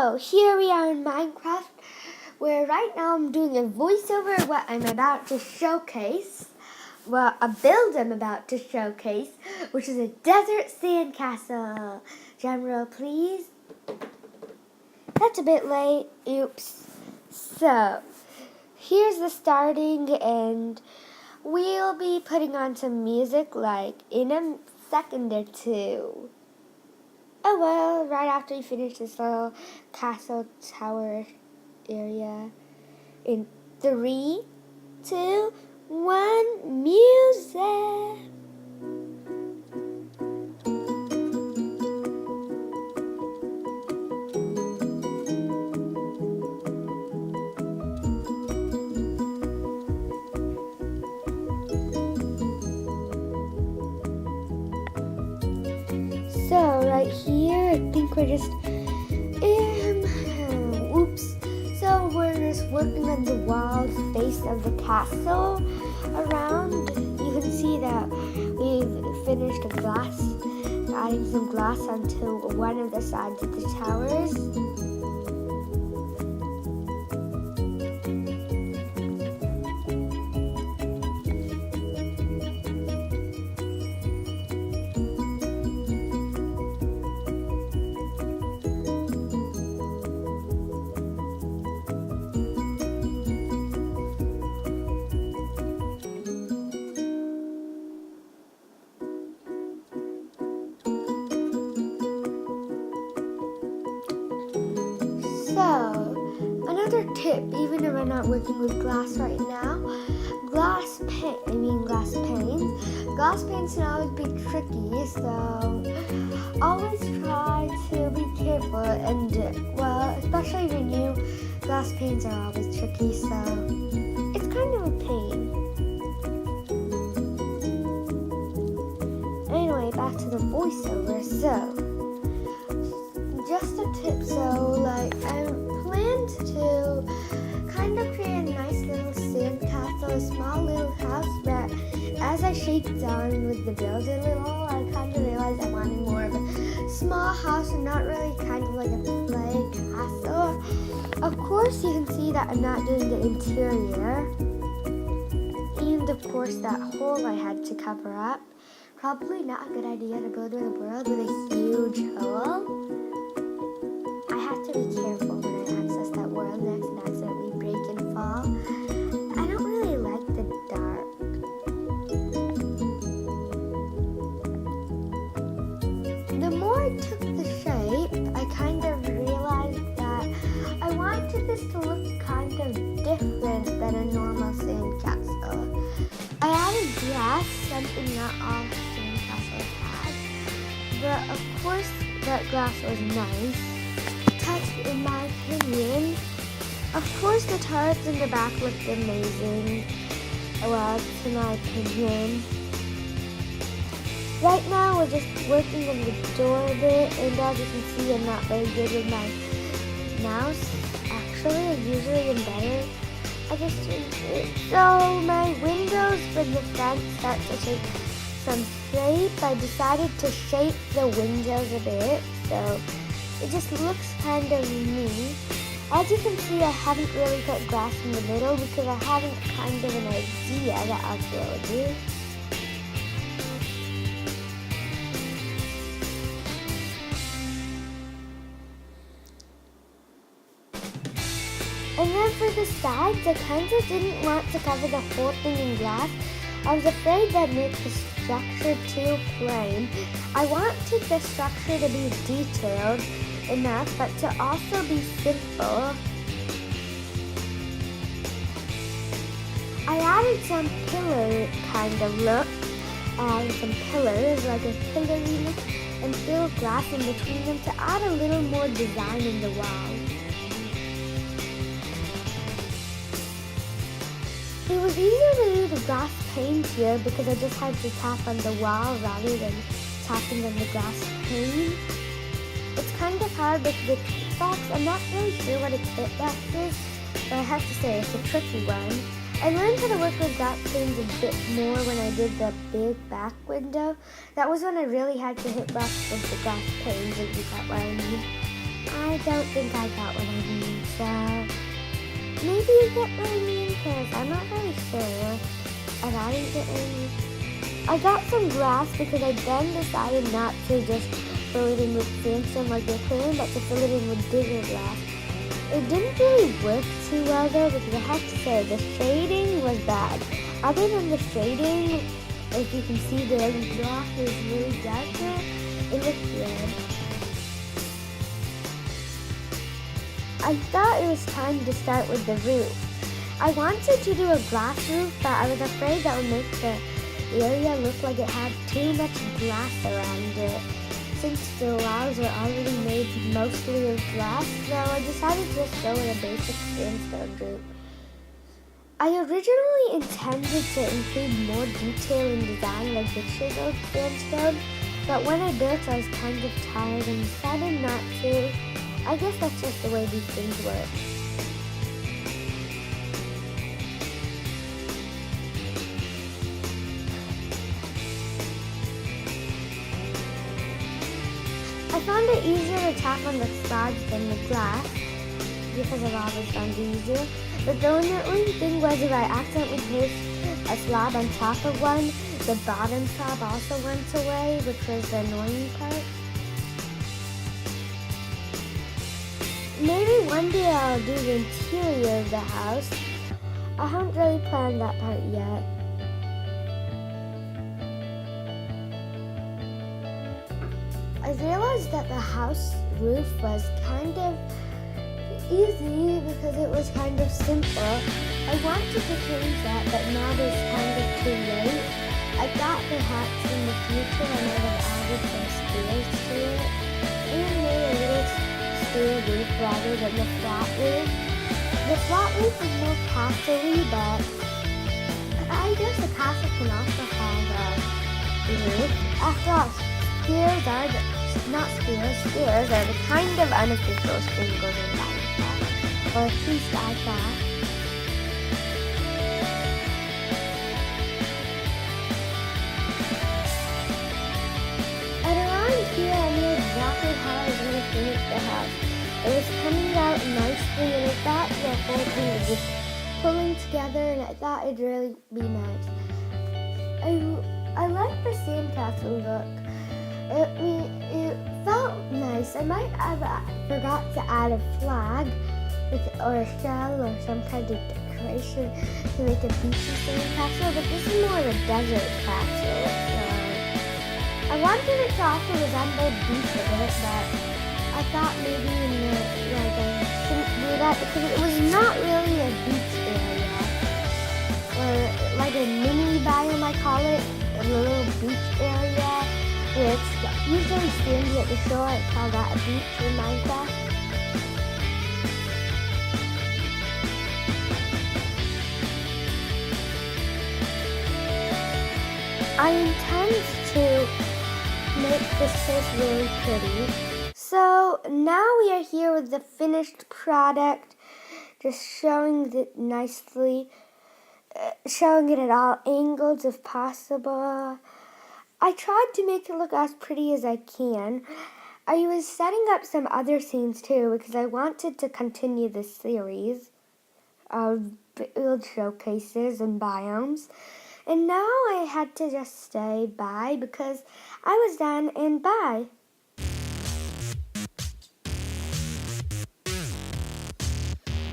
So here we are in Minecraft, where right now I'm doing a voiceover of what I'm about to showcase. Well, a build I'm about to showcase, which is a desert sandcastle. Drumroll, please. That's a bit late. Oops. So, here's the starting, and we'll be putting on some music like in a second or two. Oh well, right after you finish this little castle tower area. In 3, 2, 1, music! So right here, I think we're just So we're just working on the wall face of the castle around. You can see that we've finished adding some glass onto one of the sides of the towers. So, another tip, even if I'm not working with glass right now, glass panes can always be tricky, so always try to be careful, and especially when glass panes are always tricky, so it's kind of a pain. Anyway, back to the voiceover. So, just a tip, I planned to kind of create a nice little sandcastle, a small little house, but as I shaped down with the build a little, I kind of realized I wanted more of a small house and not really kind of like a play castle. Of course, you can see that I'm not doing the interior, and of course that hole I had to cover up. Probably not a good idea to build in a world with a huge hole. I have to be careful when I access that world next and accidentally break and fall. I don't really like the dark. The more I took the shape, I kind of realized that I wanted this to look kind of different than a normal sandcastle. I added glass, something not all sandcastles had, but of course that glass was nice. In my opinion. Of course the turrets in the back looked amazing. Well, to my opinion. Right now we're just working on the door a bit, and as you can see I'm not very good with my mouse. Actually, I usually am better. I just changed it. So my windows from the front start to take some shape. I decided to shape the windows a bit, so it just looks kind of neat. As you can see, I haven't really put glass in the middle because I haven't kind of an idea that I'll show you. And then for the sides, I kind of didn't want to cover the whole thing in glass. I was afraid that made the structure too plain. I wanted the structure to be detailed enough, but to also be simple. I added some pillar kind of look, and some pillars, like a pillory look, and filled glass in between them to add a little more design in the wall. It was easier to do the glass panes here because I just had to tap on the wall rather than tapping on the glass pane. It's kind of hard with the hitbox. I'm not really sure what a hitbox is, but I have to say it's a tricky one. I learned how to work with glass panes a bit more when I did the big back window. That was when I really had to hitbox with the glass panes, if you got what I mean. I don't think I got what I mean, so maybe you get what I mean, because I'm not really sure. And I didn't get what I mean. I got some grass because I then decided not to just fill it in with sandstone like your plan, but to fill it in with bigger grass. It didn't really work too well though, because I have to say the shading was bad. Other than the shading, as you can see, the grass is really darker. It looked good. I thought it was time to start with the roof. I wanted to do a glass roof, but I was afraid that would make the area look like it had too much glass around it. Since the walls were already made mostly of glass, so I decided to just go with a basic sandstone roof. I originally intended to include more detail in design like pictures of sandstone, but when I built I was kind of tired and decided not to. I guess that's just the way these things work. I found it easier to tap on the slabs than the glass because I've always found it easier. But the only thing was if I accidentally placed a slab on top of one, the bottom slab also went away, which was the annoying part. Maybe one day I'll do the interior of the house. I haven't really planned that part yet. I realized that the house roof was kind of easy because it was kind of simple. I wanted to change that, but now it's kind of too late. I thought perhaps in the future I might have added some stairs to it, and made a little stair roof rather than the flat roof. The flat roof is more castle-y, but I guess a castle can also have a roof. After all, stairs are stairs are the kind of unofficial singles in Minecraft, or at least I thought. And around here I knew exactly how I was going to finish the house. It was coming out nicely, and I thought the whole thing was just pulling together, and I thought it'd really be nice. I like the sandcastle look. It felt nice. I might have forgot to add a flag or a shell or some kind of decoration to make a beachy sandcastle, but this is more of a desert castle. So I wanted it to also resemble the beach a bit, but I thought maybe I shouldn't do that because it was not really a beach area, or like a mini biome I call it, a little beach area. It's usually sandy at the shore. I call that a beach in Minecraft. I intend to make this place really pretty. So now we are here with the finished product, just showing it nicely, showing it at all angles if possible. I tried to make it look as pretty as I can. I was setting up some other scenes too because I wanted to continue this series of build showcases and biomes. And now I had to just say bye because I was done, and bye.